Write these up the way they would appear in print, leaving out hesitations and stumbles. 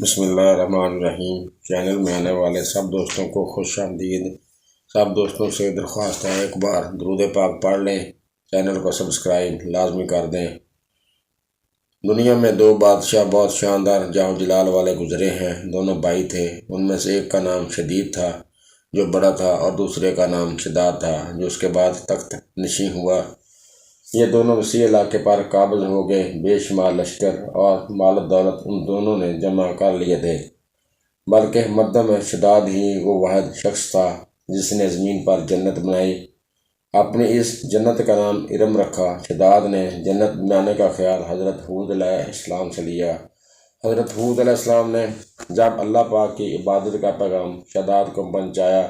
بسم اللہ الرحمن الرحیم۔ چینل میں آنے والے سب دوستوں کو خوش آمدید۔ سب دوستوں سے درخواست ہے ایک بار درود پاک پڑھ لیں، چینل کو سبسکرائب لازمی کر دیں۔ دنیا میں دو بادشاہ بہت شاندار جاہ و جلال والے گزرے ہیں۔ دونوں بھائی تھے، ان میں سے ایک کا نام شدید تھا جو بڑا تھا، اور دوسرے کا نام شداد تھا جو اس کے بعد تخت نشین ہوا۔ یہ دونوں وسیع علاقے پر قابض ہو گئے۔ بے شمار لشکر اور مال و دولت ان دونوں نے جمع کر لیے تھے، بلکہ مردوں میں شداد ہی وہ واحد شخص تھا جس نے زمین پر جنت بنائی۔ اپنی اس جنت کا نام ارم رکھا۔ شداد نے جنت بنانے کا خیال حضرت ہود علیہ السلام سے لیا۔ حضرت ہود علیہ السلام نے جب اللہ پاک کی عبادت کا پیغام شداد کو پہنچایا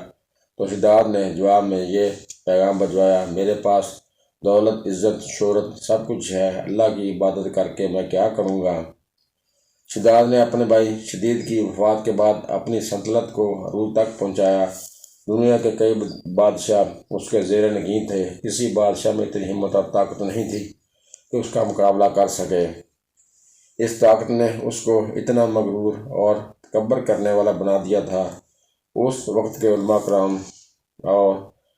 تو شداد نے جواب میں یہ پیغام بھجوایا: میرے پاس دولت، عزت، شہرت سب کچھ ہے، اللہ کی عبادت کر کے میں کیا کروں گا؟ شداد نے اپنے بھائی شدید کی وفات کے بعد اپنی سلطنت کو عروج تک پہنچایا۔ دنیا کے کئی بادشاہ اس کے زیر نگین تھے، کسی بادشاہ میں اتنی ہمت اور طاقت نہیں تھی کہ اس کا مقابلہ کر سکے۔ اس طاقت نے اس کو اتنا مغرور اور تکبر کرنے والا بنا دیا تھا۔ اس وقت کے علماء کرام اور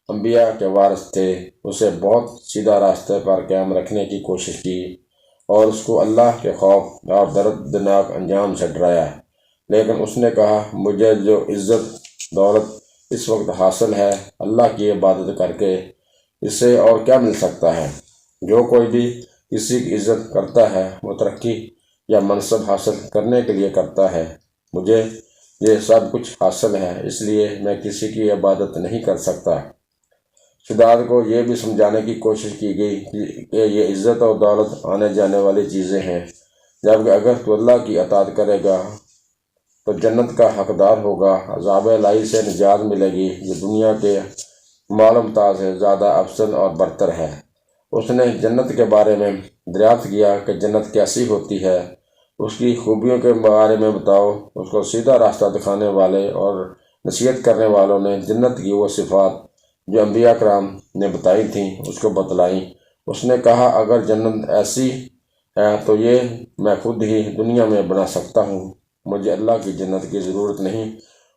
انبیاء کے وارث تھے، اسے بہت سیدھا راستے پر قائم رکھنے کی کوشش کی اور اس کو اللہ کے خوف اور دردناک انجام سے ڈرایا، لیکن اس نے کہا: مجھے جو عزت دولت اس وقت حاصل ہے، اللہ کی عبادت کر کے اس سے اور کیا مل سکتا ہے؟ جو کوئی بھی کسی کی عزت کرتا ہے وہ ترقی یا منصب حاصل کرنے کے لیے کرتا ہے۔ مجھے یہ سب کچھ حاصل ہے، اس لیے میں کسی کی عبادت نہیں کر سکتا۔ شداد کو یہ بھی سمجھانے کی کوشش کی گئی کہ یہ عزت اور دولت آنے جانے والی چیزیں ہیں، جبکہ اگر تو اللہ کی اطاعت کرے گا تو جنت کا حقدار ہوگا، عذاب الہی سے نجات ملے گی، یہ دنیا کے مال و متاع سے زیادہ افضل اور برتر ہے۔ اس نے جنت کے بارے میں دریافت کیا کہ جنت کیسی ہوتی ہے، اس کی خوبیوں کے بارے میں بتاؤ۔ اس کو سیدھا راستہ دکھانے والے اور نصیحت کرنے والوں نے جنت کی وہ صفات جو انبیاء کرام نے بتائی تھیں اس کو بتلائیں۔ اس نے کہا: اگر جنت ایسی ہے تو یہ میں خود ہی دنیا میں بنا سکتا ہوں، مجھے اللہ کی جنت کی ضرورت نہیں۔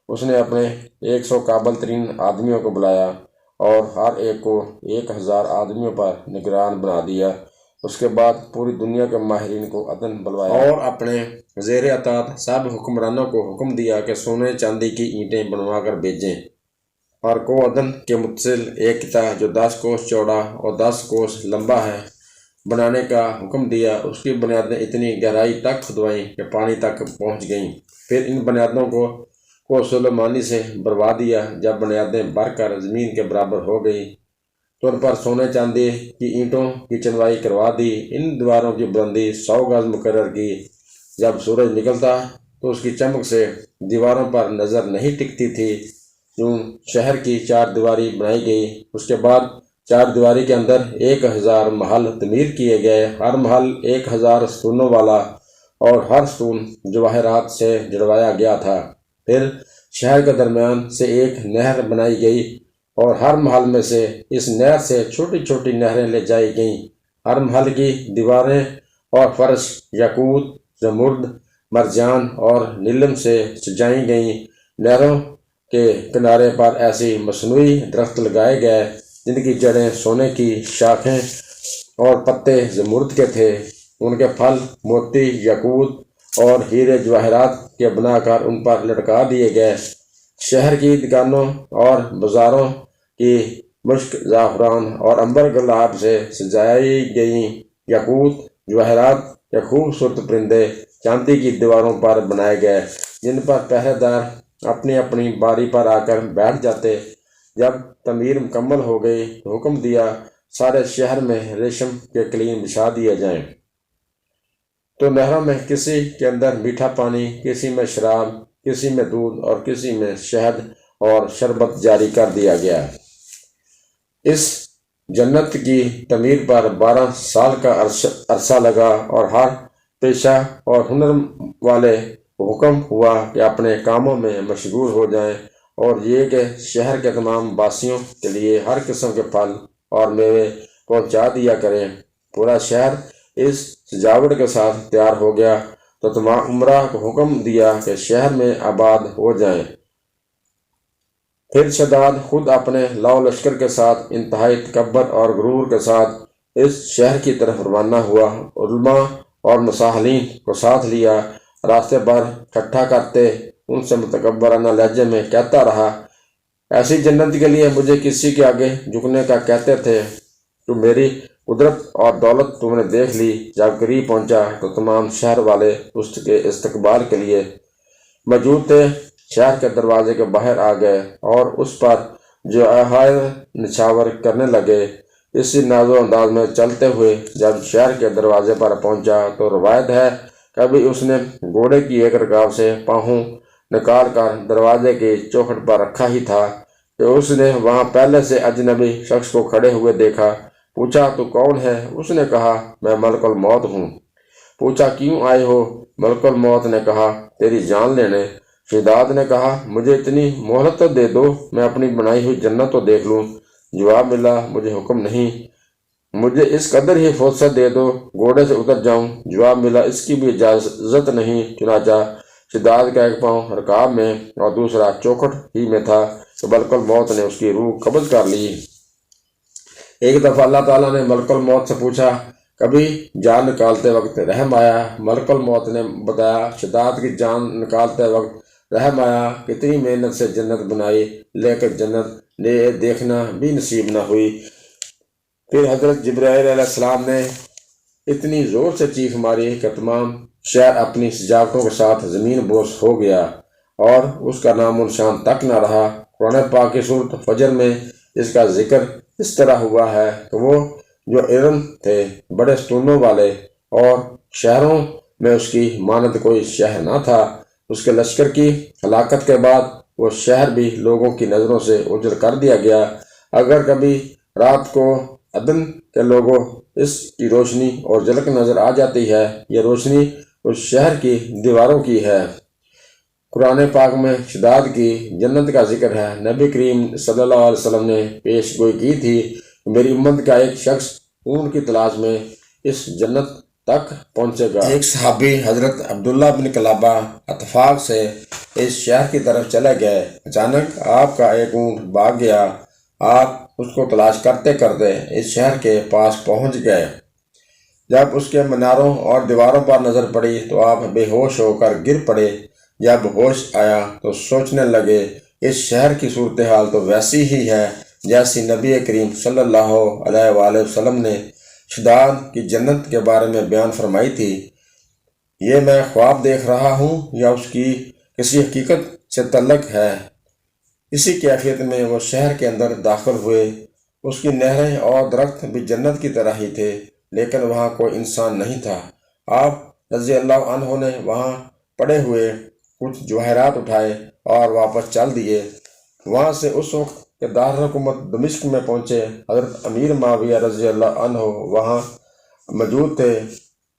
اس نے اپنے 100 قابل ترین آدمیوں کو بلایا اور ہر ایک کو 1000 آدمیوں پر نگران بنا دیا۔ اس کے بعد پوری دنیا کے ماہرین کو عدن بلوایا اور اپنے زیر اطاعت سب حکمرانوں کو حکم دیا کہ سونے چاندی کی اینٹیں بنوا کر بھیجیں۔ اور کو عدن کے متصل ایک قطعہ جو 10 کوس چوڑا اور 10 کوس لمبا ہے بنانے کا حکم دیا۔ اس کی بنیادیں اتنی گہرائی تک کھدوائیں کہ پانی تک پہنچ گئیں۔ پھر ان بنیادوں کو سلیمانی سے بھروا دیا۔ جب بنیادیں بھر کر زمین کے برابر ہو گئی تو ان پر سونے چاندی کی اینٹوں کی چنوائی کروا دی۔ ان دیواروں کی بلندی 100 گز مقرر کی۔ جب سورج نکلتا تو اس کی چمک سے دیواروں پر نظر نہیں ٹکتی تھی۔ یوں شہر کی 4 دیواری بنائی گئی۔ اس کے بعد 4 دیواری کے اندر 1000 محل تعمیر کیے گئے، ہر محل 1000 ستونوں والا اور ہر ستون جواہرات سے جڑوایا گیا تھا۔ پھر شہر کے درمیان سے ایک نہر بنائی گئی اور ہر محل میں سے اس نہر سے چھوٹی چھوٹی نہریں لے جائی گئیں۔ ہر محل کی دیواریں اور فرش یاقوت، زمرد، مرجان اور نیلم سے سجائی گئیں۔ نہروں کے کنارے پر ایسی مصنوعی درخت لگائے گئے جن کی جڑیں سونے کی، شاخیں اور پتے زمرد کے تھے۔ ان کے پھل موتی، یاقوت اور ہیرے جواہرات کے بنا کر ان پر لٹکا دیے گئے۔ شہر کی دکانوں اور بازاروں کی مشک، زعفران اور عنبر گلاب سے سجائی گئیں۔ یاقوت جواہرات کے خوبصورت پرندے چاندی کی دیواروں پر بنائے گئے جن پر پہرے دار اپنی اپنی باری پر آ کر بیٹھ جاتے۔ جب تعمیر مکمل ہو گئی تو حکم دیا سارے شہر میں ریشم کے قلین بچھا دیے جائیں۔ تو نہروں میں کسی کے اندر میٹھا پانی، کسی میں شراب، کسی میں دودھ اور کسی میں شہد اور شربت جاری کر دیا گیا۔ اس جنت کی تعمیر پر 12 سال کا عرصہ لگا اور ہر پیشہ اور ہنر والے کو حکم ہوا کہ اپنے کاموں میں مشغول ہو جائیں اور یہ کہ شہر کے تمام باسیوں کے لیے ہر قسم کے پھل اور میوے پہنچا دیا کریں۔ پورا شہر اس سجاوٹ کے ساتھ تیار ہو گیا تو تمام عمرہ کو حکم دیا کہ شہر میں آباد ہو جائیں۔ پھر شداد خود اپنے لاؤ لشکر کے ساتھ انتہائی تکبر اور غرور کے ساتھ اس شہر کی طرف روانہ ہوا۔ علماء اور مصاحلین کو ساتھ لیا، راستے پر اکٹھا کرتے ان سے متکبرانہ لہجے میں کہتا رہا، ایسی جنت کے لیے مجھے کسی کے آگے جھکنے کا کہتے تھے؟ تو میری قدرت اور دولت تم نے دیکھ لی۔ جب قریب پہنچا تو تمام شہر والے اس کے استقبال کے لیے موجود تھے، شہر کے دروازے کے باہر آ گئے اور اس پر جو احائر نچھاور کرنے لگے۔ اسی ناز و انداز میں چلتے ہوئے جب شہر کے دروازے پر پہنچا تو روایت ہے کبھی اس نے گھوڑے کی ایک رکاب سے پاؤں نکال کر دروازے کی چوکھٹ پر رکھا ہی تھا کہ اس نے وہاں پہلے سے اجنبی شخص کو کھڑے ہوئے دیکھا۔ پوچھا، تو کون ہے؟ اس نے کہا، میں ملک الموت ہوں۔ پوچھا، کیوں آئے ہو؟ ملک الموت نے کہا، تیری جان لینے۔ شداد نے کہا، مجھے اتنی مہلت تو دے دو، میں اپنی بنائی ہوئی جنت تو دیکھ لوں۔ جواب ملا، مجھے حکم نہیں، مجھے اس قدر ہی فرصت دے دو گھوڑے سے اتر جاؤں۔ جواب ملا، اس کی بھی اجازت نہیں۔ چنانچہ شداد کا ایک پاؤں رکاب میں اور دوسرا چوکھٹ ہی میں تھا کہ ملک الموت نے اس کی روح قبض کر لی۔ ایک دفعہ اللہ تعالیٰ نے ملک الموت سے پوچھا، کبھی جان نکالتے وقت رحم آیا؟ ملک الموت نے بتایا، شداد کی جان نکالتے وقت رحم آیا، کتنی محنت سے جنت بنائی لیکن جنت دیکھنا بھی نصیب نہ ہوئی۔ پھر حضرت جبرائیل علیہ السلام نے اتنی زور سے چیخ ماری کہ تمام شہر اپنی سجاوٹوں کے ساتھ زمین بوس ہو گیا اور اس کا نام و نشان تک نہ رہا۔ قرآن پاک کی سورۃ فجر میں اس کا ذکر اس طرح ہوا ہے کہ وہ جو ارم تھے بڑے ستونوں والے اور شہروں میں اس کی مانند کوئی شہر نہ تھا۔ اس کے لشکر کی ہلاکت کے بعد وہ شہر بھی لوگوں کی نظروں سے اوجھل کر دیا گیا۔ اگر کبھی رات کو عدن کے لوگوں اس کی روشنی اور جھلک نظر آ جاتی ہے، یہ روشنی اس شہر کی دیواروں کی ہے۔ قرآن پاک میں شداد کی جنت کا ذکر ہے۔ نبی کریم صلی اللہ علیہ وسلم نے پیش گوئی کی تھی کہ میری امت کا ایک شخص اون کی تلاش میں اس جنت تک پہنچے گا۔ ایک صحابی حضرت عبداللہ بن کلابہ اتفاق سے اس شہر کی طرف چلے گئے۔ اچانک آپ کا ایک اونٹ بھاگ گیا۔ آپ اس کو تلاش کرتے کرتے اس شہر کے پاس پہنچ گئے۔ جب اس کے میناروں اور دیواروں پر نظر پڑی تو آپ بے ہوش ہو کر گر پڑے۔ جب ہوش آیا تو سوچنے لگے، اس شہر کی صورتحال تو ویسی ہی ہے جیسی نبی کریم صلی اللہ علیہ وآلہ وسلم نے شداد کی جنت کے بارے میں بیان فرمائی تھی۔ یہ میں خواب دیکھ رہا ہوں یا اس کی کسی حقیقت سے تعلق ہے؟ اسی کیفیت میں وہ شہر کے اندر داخل ہوئے۔ اس کی نہریں اور درخت بھی جنت کی طرح ہی تھے لیکن وہاں کوئی انسان نہیں تھا۔ آپ رضی اللہ عنہ نے وہاں پڑے ہوئے کچھ جواہرات اٹھائے اور واپس چل دیے۔ وہاں سے اس وقت کے دارالحکومت دمشق میں پہنچے۔ حضرت امیر معاویہ رضی اللہ عنہ وہاں موجود تھے۔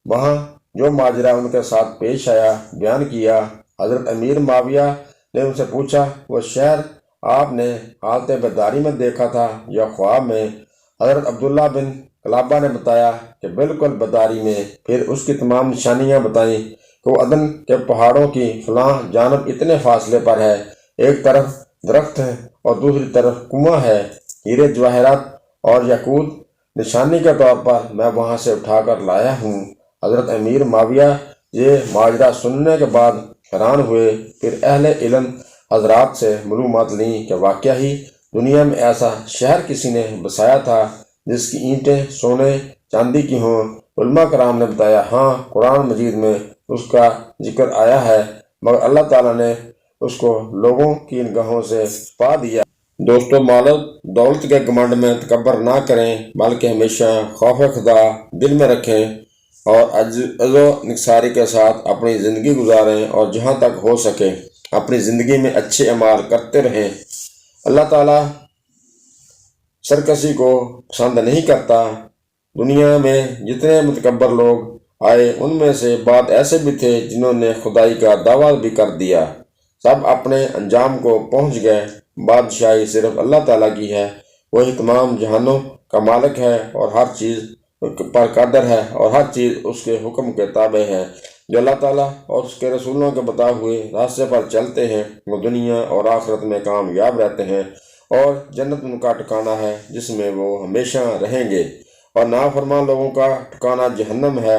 وہاں جو ماجرا ان کے ساتھ پیش آیا بیان کیا۔ حضرت امیر معاویہ نے ان سے پوچھا، وہ شہر آپ نے حالت بیداری میں دیکھا تھا یا خواب میں؟ حضرت عبداللہ بن کلابہ نے بتایا کہ بالکل بیداری میں۔ پھر اس کی تمام نشانیاں بتائیں کہ وہ عدن کے پہاڑوں کی فلاں جانب اتنے فاصلے پر ہے، ایک طرف درخت ہے اور دوسری طرف کنواں ہے، ہیرے جواہرات اور یاقوت نشانی کے طور پر میں وہاں سے اٹھا کر لایا ہوں۔ حضرت امیر معاویہ یہ ماجرا سننے کے بعد حیران ہوئے۔ پھر اہل علم حضرات سے معلومات لیں کہ واقعہ ہی دنیا میں ایسا شہر کسی نے بسایا تھا جس کی اینٹیں سونے چاندی کی ہوں۔ علماء کرام نے بتایا، ہاں قرآن مجید میں اس کا ذکر آیا ہے مگر اللہ تعالیٰ نے اس کو لوگوں کی نگاہوں سے چھپا دیا۔ دوستو، مال و دولت کے گھمنڈ میں تکبر نہ کریں بلکہ ہمیشہ خوف خدا دل میں رکھیں اور عجز و نکساری کے ساتھ اپنی زندگی گزاریں اور جہاں تک ہو سکے اپنی زندگی میں اچھے اعمال کرتے رہیں۔ اللہ تعالیٰ سرکشی کو پسند نہیں کرتا۔ دنیا میں جتنے متکبر لوگ آئے ان میں سے بعض ایسے بھی تھے جنہوں نے خدائی کا دعویٰ بھی کر دیا۔ سب اپنے انجام کو پہنچ گئے۔ بادشاہی صرف اللہ تعالیٰ کی ہے، وہی تمام جہانوں کا مالک ہے اور ہر چیز پر قادر ہے اور ہر چیز اس کے حکم کے تابع ہے۔ جو اللہ تعالیٰ اور اس کے رسولوں کے بتائے ہوئے راستے پر چلتے ہیں وہ دنیا اور آخرت میں کامیاب رہتے ہیں، اور جنت ان کا ٹھکانہ ہے جس میں وہ ہمیشہ رہیں گے، اور نافرمان لوگوں کا ٹھکانہ جہنم ہے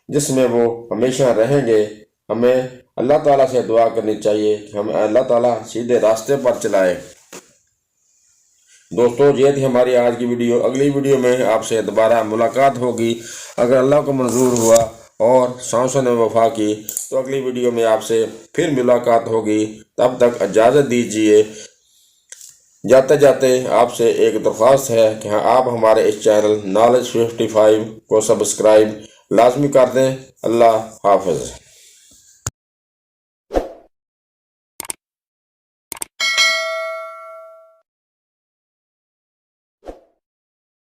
جس میں وہ ہمیشہ رہیں گے۔ ہمیں اللہ تعالیٰ سے دعا کرنی چاہیے کہ ہمیں اللہ تعالیٰ سیدھے راستے پر چلائے۔ دوستو، یہ تھی ہماری آج کی ویڈیو۔ اگلی ویڈیو میں آپ سے دوبارہ ملاقات ہوگی، اگر اللہ کو منظور ہوا اور سانسوں نے وفا کی تو اگلی ویڈیو میں آپ سے پھر ملاقات ہوگی۔ تب تک اجازت دیجیے۔ جاتے جاتے آپ سے ایک درخواست ہے کہ آپ ہمارے اس چینل نالج 55 کو سبسکرائب لازمی کر دیں۔ اللہ حافظ۔